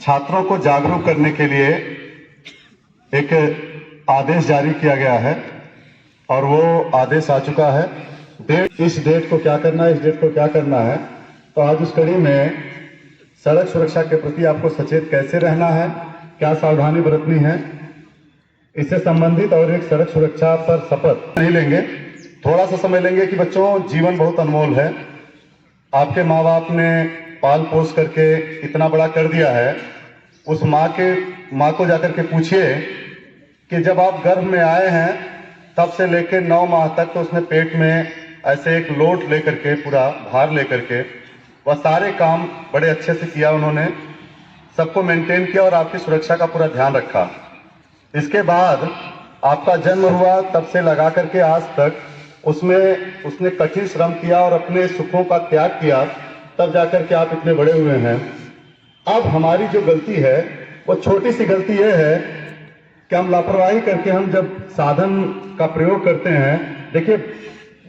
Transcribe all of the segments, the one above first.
छात्रों को जागरूक करने के लिए एक आदेश जारी किया गया है और वो आदेश आ चुका है। इस डेट को क्या करना है, इस डेट को क्या करना है। तो आज उस कड़ी में सड़क सुरक्षा के प्रति आपको सचेत कैसे रहना है, क्या सावधानी बरतनी है, इससे संबंधित और एक सड़क सुरक्षा पर शपथ नहीं लेंगे। थोड़ा सा समय लेंगे कि बच्चों, जीवन बहुत अनमोल है। आपके माँ बाप ने पाल पोस करके इतना बड़ा कर दिया है। उस माँ को जाकर के पूछिए कि जब आप गर्भ में आए हैं तब से लेकर 9 माह तक तो उसने पेट में ऐसे एक लोड लेकर के, पूरा भार लेकर के, वह सारे काम बड़े अच्छे से किया उन्होंने, सबको मेंटेन किया और आपकी सुरक्षा का पूरा ध्यान रखा। इसके बाद आपका जन्म हुआ तब से लगा करके आज तक उसने कठिन श्रम किया और अपने सुखों का त्याग किया, तब जाकर के आप इतने बड़े हुए हैं। अब हमारी जो गलती है वो छोटी सी गलती ये है कि हम लापरवाही करके हम जब साधन का प्रयोग करते हैं, देखिए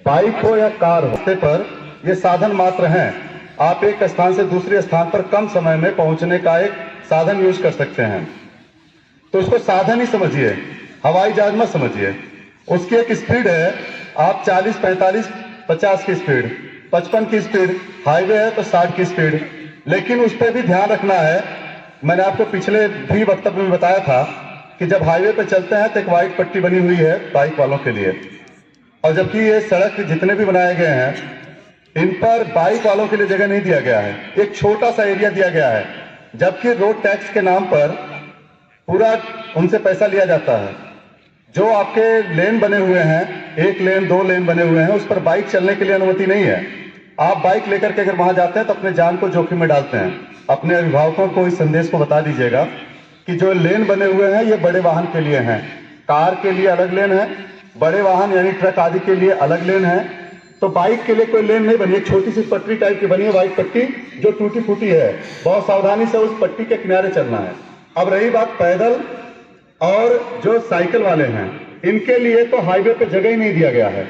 बाइक हो या कार हो, पर ये साधन मात्र हैं। आप एक स्थान से दूसरे स्थान पर कम समय में पहुंचने का एक साधन यूज कर सकते हैं, तो उसको साधन ही समझिए, हवाई जहाज मत समझिए। उसकी एक स्पीड है, आप 40, 45, 50 की स्पीड, 55 की स्पीड, हाईवे है तो 60 की स्पीड, लेकिन उस पर भी ध्यान रखना है। मैंने आपको पिछले भी वक्तव्य में बताया था कि जब हाईवे पे चलते हैं तो एक व्हाइट पट्टी बनी हुई है बाइक वालों के लिए, और जबकि ये सड़क जितने भी बनाए गए हैं इन पर बाइक वालों के लिए जगह नहीं दिया गया है, एक छोटा सा एरिया दिया गया है, जबकि रोड टैक्स के नाम पर पूरा उनसे पैसा लिया जाता है। जो आपके लेन बने हुए हैं, 1 लेन 2 लेन बने हुए हैं, उस पर बाइक चलने के लिए अनुमति नहीं है। आप बाइक लेकर के अगर वहां जाते हैं तो अपने जान को जोखिम में डालते हैं। अपने अभिभावकों को इस संदेश को बता दीजिएगा कि जो लेन बने हुए हैं ये बड़े वाहन के लिए हैं, कार के लिए अलग लेन है, बड़े वाहन यानी ट्रक आदि के लिए अलग लेन है। तो बाइक के लिए कोई लेन नहीं बनी, एक छोटी सी पट्टी टाइप की बनी है, व्हाइट पट्टी जो टूटी फूटी है, बहुत सावधानी से उस पट्टी के किनारे चलना है। अब रही बात पैदल और जो साइकिल वाले हैं, इनके लिए तो हाईवे पे जगह ही नहीं दिया गया है।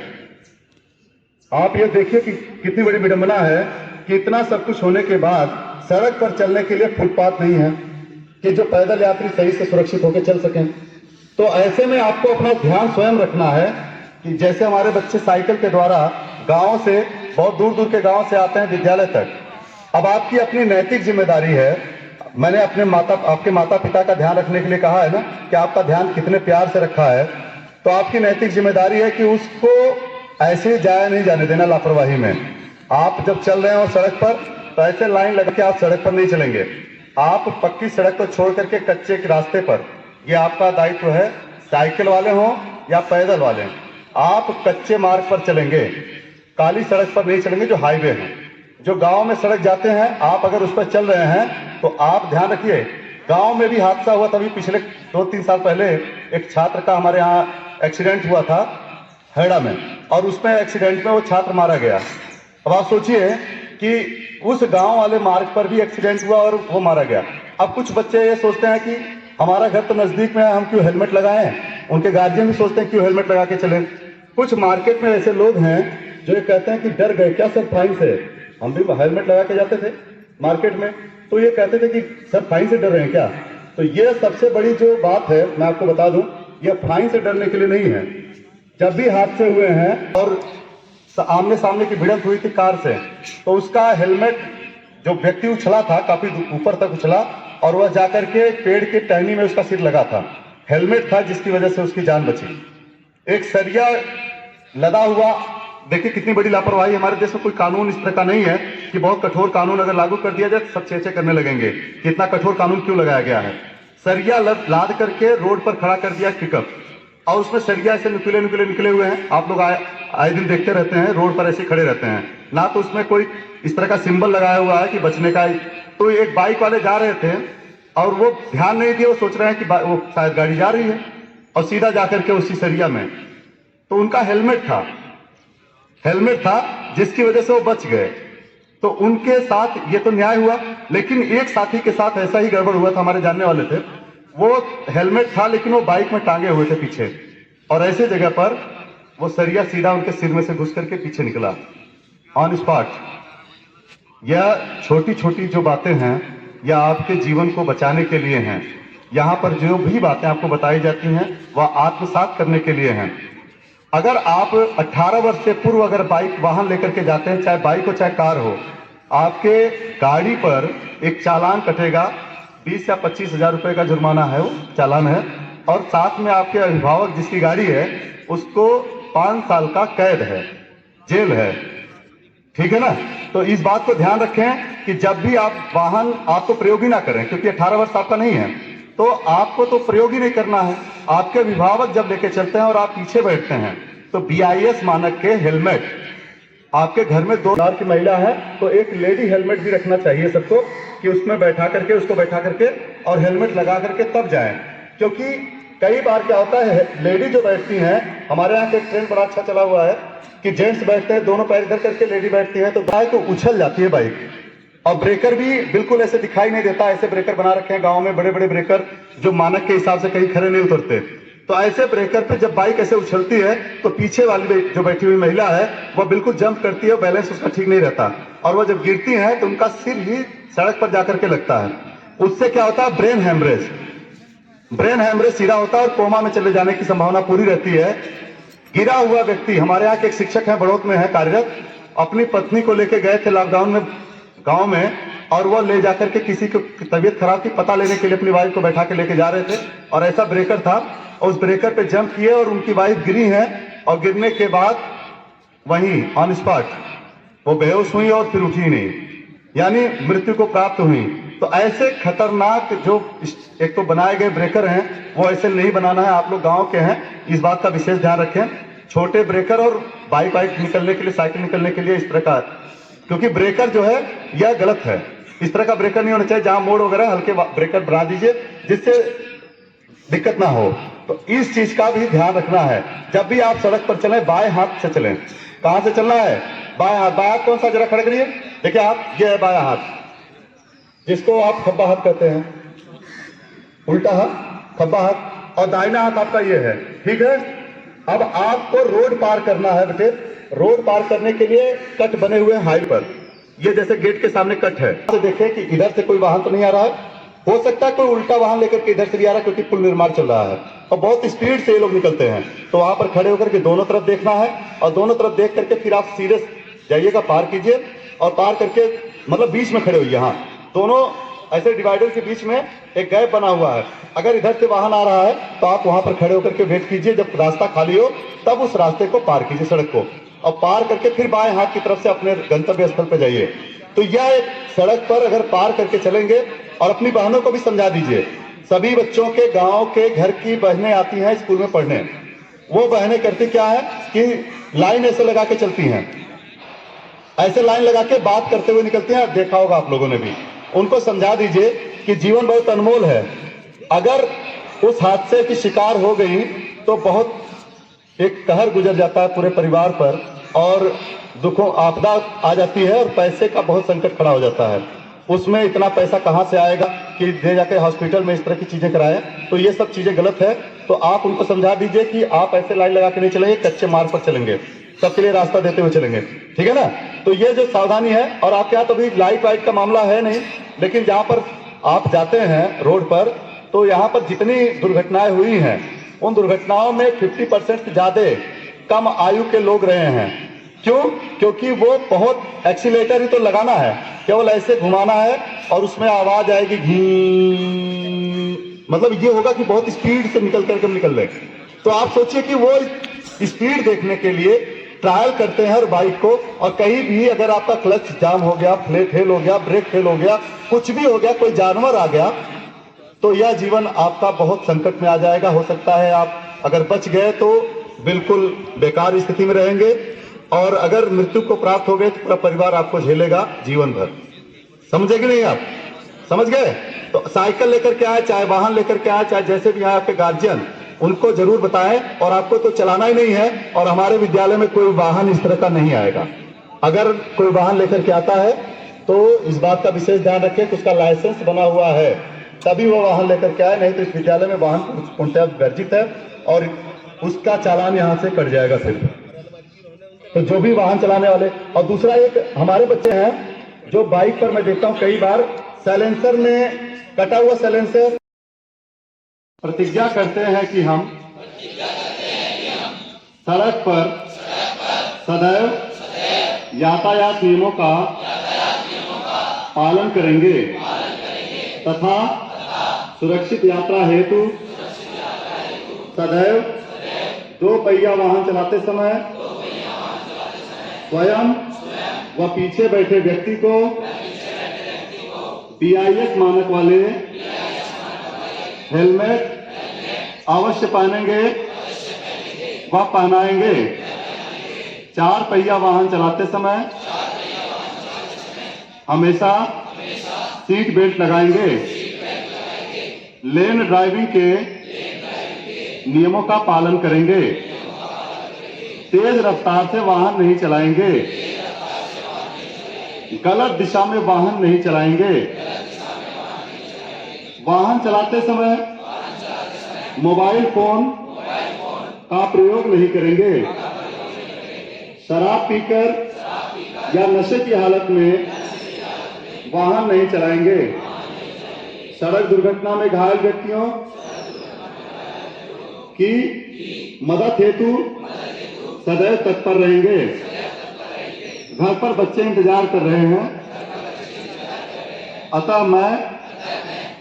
आप ये देखिए कि कितनी बड़ी विडंबना है कि इतना सब कुछ होने के बाद सड़क पर चलने के लिए फुटपाथ नहीं है कि जो पैदल यात्री सही से सुरक्षित होकर चल सकें। तो ऐसे में आपको अपना ध्यान स्वयं रखना है कि जैसे हमारे बच्चे साइकिल के द्वारा गांव से, बहुत दूर दूर के गांव से आते हैं विद्यालय तक। अब आपकी अपनी नैतिक जिम्मेदारी है। मैंने आपके माता पिता का ध्यान रखने के लिए कहा है ना कि आपका ध्यान कितने प्यार से रखा है, तो आपकी नैतिक जिम्मेदारी है कि उसको ऐसे जाया नहीं जाने देना लापरवाही में। आप जब चल रहे हो सड़क पर तो ऐसे लाइन लगा के आप सड़क पर नहीं चलेंगे। आप पक्की सड़क को छोड़ करके कच्चे के रास्ते पर, ये आपका दायित्व है, साइकिल वाले हों या पैदल वाले, आप कच्चे मार्ग पर चलेंगे, काली सड़क पर नहीं चलेंगे जो हाईवे है। जो गांव में सड़क जाते हैं, आप अगर उस पर चल रहे हैं तो आप ध्यान रखिए। गांव में भी हादसा हुआ, तभी पिछले 2-3 साल पहले एक छात्र का हमारे यहाँ एक्सीडेंट हुआ था हैड़ा में, और उसमें एक्सीडेंट में वो छात्र मारा गया। अब आप सोचिए कि उस गांव वाले मार्ग पर भी एक्सीडेंट हुआ और वो मारा गया। अब कुछ बच्चे ये सोचते हैं कि हमारा घर तो नजदीक में है, हम क्यों हेलमेट लगाएं। उनके गार्जियन भी सोचते हैं क्यों हेलमेट लगा के चलें। कुछ मार्केट में ऐसे लोग हैं जो ये कहते हैं कि डर गए क्या सर फाइन से, हम भी हेलमेट लगा के जाते थे मार्केट में, तो ये कहते थे कि सर फाइन से डर रहे हैं क्या। तो ये सबसे बड़ी जो बात है, मैं आपको बता दूं, ये फाइन से डरने के लिए नहीं है। जब भी हादसे हुए हैं और आमने सामने की भिड़ंत हुई थी कार से, तो उसका हेलमेट, जो व्यक्ति उछला था काफी ऊपर तक उछला और वह जाकर के पेड़ के टहनी में उसका सिर लगा था। हेलमेट था जिसकी वजह से उसकी जान बची। एक सरिया लदा हुआ, देखिए कितनी बड़ी लापरवाही। हमारे देश में कोई कानून इस तरह का नहीं है कि बहुत कठोर कानून अगर लागू कर दिया जाए तो सब चेचे करने लगेंगे कि इतना कठोर कानून क्यों लगाया गया है। सरिया लाद करके रोड पर खड़ा कर दिया पिकअप, और उसमें सरिया ऐसे निकले हुए हैं। आप लोग आए दिन देखते रहते हैं, रोड पर ऐसे खड़े रहते हैं ना, तो उसमें कोई इस तरह का सिंबल लगाया हुआ है कि बचने का। तो एक बाइक वाले जा रहे थे और वो ध्यान नहीं दिए, वो सोच रहे हैं कि वो शायद गाड़ी जा रही है, और सीधा जाकर के उसी सरिया में, तो उनका हेलमेट था जिसकी वजह से वो बच गए। तो उनके साथ ये तो न्याय हुआ, लेकिन एक साथी के साथ ऐसा ही गड़बड़ हुआ था, हमारे जानने वाले थे। वो हेलमेट था लेकिन वो बाइक में टांगे हुए थे पीछे, और ऐसे जगह पर वो सरिया सीधा उनके सिर में से घुस करके पीछे निकला ऑन स्पॉट। यह छोटी छोटी जो बातें हैं या आपके जीवन को बचाने के लिए हैं। यहाँ पर जो भी बातें आपको बताई जाती हैं वह आत्मसात करने के लिए हैं। अगर आप 18 वर्ष से पूर्व अगर बाइक वाहन लेकर के जाते हैं, चाहे बाइक हो चाहे कार हो, आपके गाड़ी पर एक चालान कटेगा, 20 या 25 हजार रुपए का जुर्माना है, वो चालान है, और साथ में आपके अभिभावक जिसकी गाड़ी है उसको 5 साल का कैद है, जेल है। ठीक है ना? तो इस बात को ध्यान रखें कि जब भी आप वाहन आपको प्रयोग ही ना करें, क्योंकि 18 वर्ष आपका नहीं है, तो आपको तो प्रयोग ही नहीं करना है। आपके अभिभावक जब लेके चलते हैं और आप पीछे बैठते हैं तो BIS मानक के हेलमेट, आपके घर में 2 की महिला है तो एक लेडी हेलमेट भी रखना चाहिए सबको, कि उसमें बैठा करके, उसको बैठा करके और हेलमेट लगा करके तब जाएं। क्योंकि कई बार क्या होता है, लेडी जो बैठती हैं, हमारे यहाँ का एक ट्रेंड बड़ा अच्छा चला हुआ है कि जेंट्स बैठते हैं, दोनों पैर इधर करके लेडी बैठती है, तो बाइक को उछल जाती है बाइक, और ब्रेकर भी बिल्कुल ऐसे दिखाई नहीं देता। ऐसे ब्रेकर बना रखे हैं गांव में, बड़े बड़े ब्रेकर जो मानक के हिसाब से कहीं खड़े नहीं उतरते। तो ऐसे ब्रेकर पे जब बाइक ऐसे उछलती है तो पीछे वाली जो बैठी हुई महिला है वह बिल्कुल जंप करती है, बैलेंस उसका ठीक नहीं रहता, और वह जब गिरती है तो उनका सिर ही सड़क पर जाकर के लगता है। उससे क्या होता है, ब्रेन हैमरेज, ब्रेन हैमरेज सीधा होता है और कोमा में चले जाने की संभावना पूरी रहती है। गिरा हुआ व्यक्ति, हमारे यहाँ के एक शिक्षक हैं, बड़ौत में है कार्यरत, अपनी पत्नी को लेके गए थे लॉकडाउन में गांव में, और वो ले जाकर के किसी की तबीयत खराब थी, पता लेने के लिए अपनी वाइफ को बैठा के लेके जा रहे थे, और ऐसा ब्रेकर था, उस ब्रेकर पे जंप किए और उनकी वाइफ गिरी है, और गिरने के बाद वहीं ऑन स्पॉट वो बेहोश हुई और फिर उठी नहीं, यानी मृत्यु को प्राप्त हुई। तो ऐसे खतरनाक जो एक तो बनाए गए ब्रेकर हैं वो ऐसे नहीं बनाना है। आप लोग गांव के हैं, इस बात का विशेष ध्यान रखें। छोटे ब्रेकर और बाइक निकलने के लिए, साइकिल निकलने के लिए इस प्रकार, क्योंकि ब्रेकर जो है यह गलत है, इस तरह का ब्रेकर नहीं होना चाहिए। जहां मोड़ वगैरह हल्के ब्रेकर बना दीजिए जिससे दिक्कत ना हो। तो इस चीज का भी ध्यान रखना है। जब भी आप सड़क पर चलें बाएं हाथ से चलें। कहां से चलना है? बाएं हाथ। बाएं हाथ कौन सा, जरा खड़े करिए, देखिए आप, ये है बायां हाथ, जिसको आप खब्बा हाथ कहते हैं, उल्टा हाथ खब्बा हाथ, और दाहिना हाथ आपका ये है। ठीक है? अब आपको रोड पार करना है बेटे। रोड पार करने के लिए कट बने हुए हैं हाईवे पर, ये जैसे गेट के सामने कट है, तो देखें कि इधर से कोई वाहन तो नहीं आ रहा है। हो सकता है कोई उल्टा वाहन लेकर के इधर से भी आ रहा है, क्योंकि पुल निर्माण चल रहा है और बहुत स्पीड से ये लोग निकलते हैं। तो वहां पर खड़े होकर के दोनों तरफ देखना है, और दोनों तरफ देख करके फिर आप सीधे जाइएगा, पार कीजिए, और पार करके मतलब बीच में खड़े होइए। हाँ, दोनों ऐसे डिवाइडर के बीच में एक गैप बना हुआ है। अगर इधर से वाहन आ रहा है तो आप वहां पर खड़े होकर के वेट कीजिए, जब रास्ता खाली हो तब उस रास्ते को पार कीजिए, सड़क को, और पार करके फिर बाएं हाथ की तरफ से अपने गंतव्य स्थल पर जाइए। तो यह एक सड़क पर अगर पार करके चलेंगे, और अपनी बहनों को भी समझा दीजिए। सभी बच्चों के गांव के घर की बहनें आती हैं स्कूल में पढ़ने, वो बहनें करती क्या है कि लाइन ऐसे लगा के चलती हैं, ऐसे लाइन लगा के बात करते हुए निकलती हैं। देखा होगा आप लोगों ने भी। उनको समझा दीजिए कि जीवन बहुत अनमोल है। अगर उस हादसे की शिकार हो गई तो बहुत एक कहर गुजर जाता है पूरे परिवार पर, और दुखों आपदा आ जाती है, और पैसे का बहुत संकट खड़ा हो जाता है। उसमें इतना पैसा कहां से आएगा कि दे जाके हॉस्पिटल में इस तरह की चीजें कराएं। तो ये सब चीजें गलत है। तो आप उनको समझा दीजिए कि आप ऐसे लाइन लगा के नहीं चलेंगे, कच्चे मार्ग पर चलेंगे, सबके लिए रास्ता देते हुए चलेंगे। ठीक है ना? तो ये जो सावधानी है, और आपके यहाँ तो भी लाइट वाइट का मामला है नहीं, लेकिन जहां पर आप जाते हैं रोड पर, तो यहाँ पर जितनी दुर्घटनाएं हुई हैं उन दुर्घटनाओं में 50% से ज्यादा कम आयु के लोग रहे हैं। क्यों? क्योंकि वो बहुत एक्सीलेटर ही तो लगाना है, केवल ऐसे घुमाना है, और उसमें आवाज आएगी मतलब ये होगा कि बहुत स्पीड से निकल करके निकल रहे। तो आप सोचिए कि वो स्पीड देखने के लिए ट्रायल करते हैं और बाइक को, और कहीं भी अगर आपका क्लच जाम हो गया, प्लेट फेल हो गया, ब्रेक फेल हो गया, कुछ भी हो गया, कोई जानवर आ गया, तो यह जीवन आपका बहुत संकट में आ जाएगा। हो सकता है आप अगर बच गए तो बिल्कुल बेकार स्थिति में रहेंगे, और अगर मृत्यु को प्राप्त हो गए तो पूरा परिवार आपको झेलेगा जीवन भर। समझे कि नहीं? आप समझ गए? तो साइकिल लेकर के आए, चाहे वाहन लेकर के आए, चाहे जैसे भी आए, आपके गार्जियन उनको जरूर बताएं। और आपको तो चलाना ही नहीं है, और हमारे विद्यालय में कोई वाहन इस तरह का नहीं आएगा। अगर कोई वाहन लेकर के आता है तो इस बात का विशेष ध्यान रखें कि उसका लाइसेंस बना हुआ है, तभी वो वाहन लेकर के आए, नहीं तो इस विद्यालय में वाहन पूर्णतः वर्जित है, और उसका चालान यहाँ से कट जाएगा फिर। तो जो भी वाहन चलाने वाले, और दूसरा एक हमारे बच्चे हैं जो बाइक पर, मैं देखता हूँ कई बार साइलेंसर में कटा हुआ साइलेंसर। प्रतिज्ञा करते हैं कि हम सड़क पर सदैव यातायात नियमों का पालन करेंगे तथा सुरक्षित यात्रा हेतु सदैव दो पहिया वाहन चलाते समय स्वयं व पीछे बैठे व्यक्ति को BIS मानक वाले हेलमेट अवश्य पहनेंगे व पहनाएंगे। चार पहिया वाहन चलाते समय हमेशा सीट बेल्ट लगाएंगे। लेन ड्राइविंग के नियमों का पालन करेंगे। तेज रफ्तार से वाहन नहीं चलाएंगे। गलत दिशा में वाहन नहीं चलाएंगे। वाहन चलाते समय मोबाइल फोन का प्रयोग नहीं करेंगे। शराब पीकर या नशे की हालत में वाहन नहीं चलाएंगे। सड़क दुर्घटना में घायल व्यक्तियों की मदद हेतु सदैव तत्पर रहेंगे। घर पर बच्चे इंतजार कर रहे हैं, अतः मैं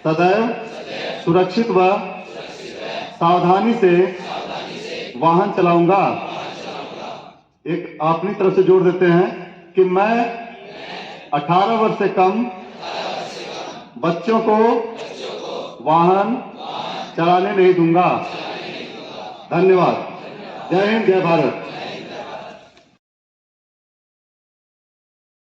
सदैव सुरक्षित व सावधानी से वाहन चलाऊंगा। एक अपनी तरफ से जोड़ देते हैं कि मैं 18 वर्ष से कम बच्चों को वाहन चलाने नहीं दूंगा। धन्यवाद। जय हिंद, जय भारत।